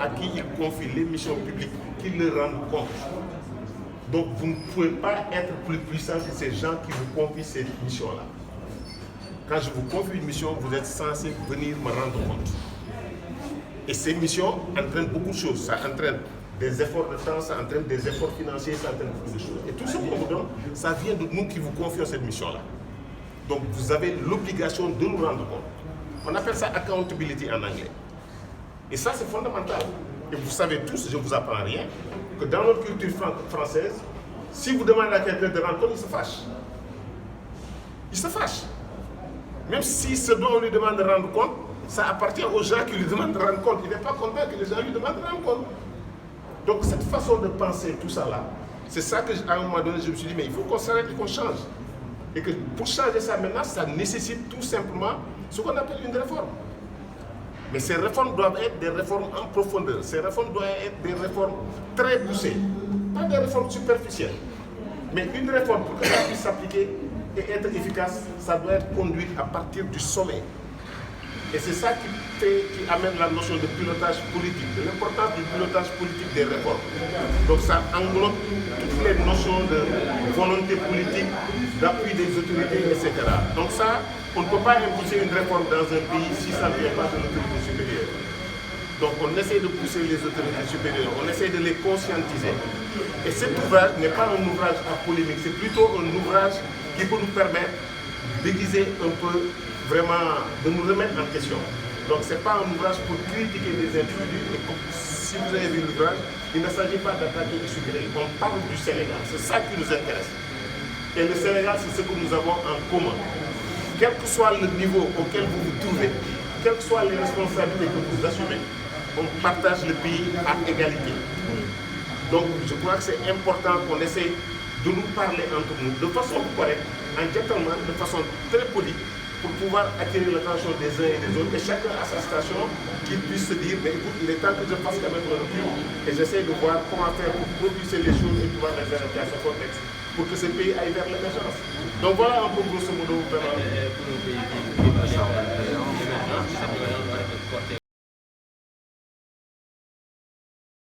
à qui ils confient les missions publiques qu'ils leur rendent compte. Donc vous ne pouvez pas être plus puissant que ces gens qui vous confient ces missions-là. Quand je vous confie une mission, vous êtes censé venir me rendre compte. Et ces missions entraînent beaucoup de choses. Ça entraîne des efforts de temps, ça entraîne des efforts financiers, ça entraîne beaucoup de choses. Et tout ce qu'on vous donne, ça vient de nous qui vous confions cette mission-là. Donc vous avez l'obligation de nous rendre compte. On appelle ça accountability en anglais. Et ça, c'est fondamental. Et vous savez tous, je ne vous apprends rien, que dans notre culture française, si vous demandez à quelqu'un de rendre compte, il se fâche. Il se fâche. Même si ce dont on lui demande de rendre compte, ça appartient aux gens qui lui demandent de rendre compte. Il n'est pas content que les gens lui demandent de rendre compte. Donc cette façon de penser, tout ça là, c'est ça que à un moment donné, je me suis dit, mais il faut qu'on s'arrête et qu'on change. Et que pour changer ça maintenant, ça nécessite tout simplement ce qu'on appelle une réforme. Mais ces réformes doivent être des réformes en profondeur. Ces réformes doivent être des réformes très poussées. Pas des réformes superficielles. Mais une réforme, pour que ça puisse s'appliquer et être efficace, ça doit être conduit à partir du sommet. Et c'est ça qui amène la notion de pilotage politique, de l'importance du pilotage politique des réformes. Donc ça englobe toutes les notions de volonté politique, d'appui des autorités, etc. Donc ça, on ne peut pas imposer une réforme dans un pays si ça ne vient pas de l'autorité supérieure. Donc on essaie de pousser les autorités supérieures, on essaie de les conscientiser. Et cet ouvrage n'est pas un ouvrage à polémique, c'est plutôt un ouvrage qui peut nous permettre d'aiguiser un peu, vraiment, de nous remettre en question. Donc ce n'est pas un ouvrage pour critiquer des individus. Et si vous avez vu l'ouvrage, il ne s'agit pas d'attaquer les supérieurs. On parle du Sénégal, c'est ça qui nous intéresse. Et le Sénégal, c'est ce que nous avons en commun. Quel que soit le niveau auquel vous vous trouvez, quelles que soient les responsabilités que vous assumez, on partage le pays à égalité. Donc je crois que c'est important qu'on essaie de nous parler entre nous de façon correcte, en gentleman, de façon très polie, pour pouvoir attirer l'attention des uns et des autres, et chacun à sa station, qu'il puisse se dire, mais écoute, il est temps que je fasse quand même un recul, et j'essaie de voir comment faire pour propulser les choses et pouvoir les arrêter à ce contexte, pour que ce pays aille vers l'émergence. Donc voilà un peu grosso modo.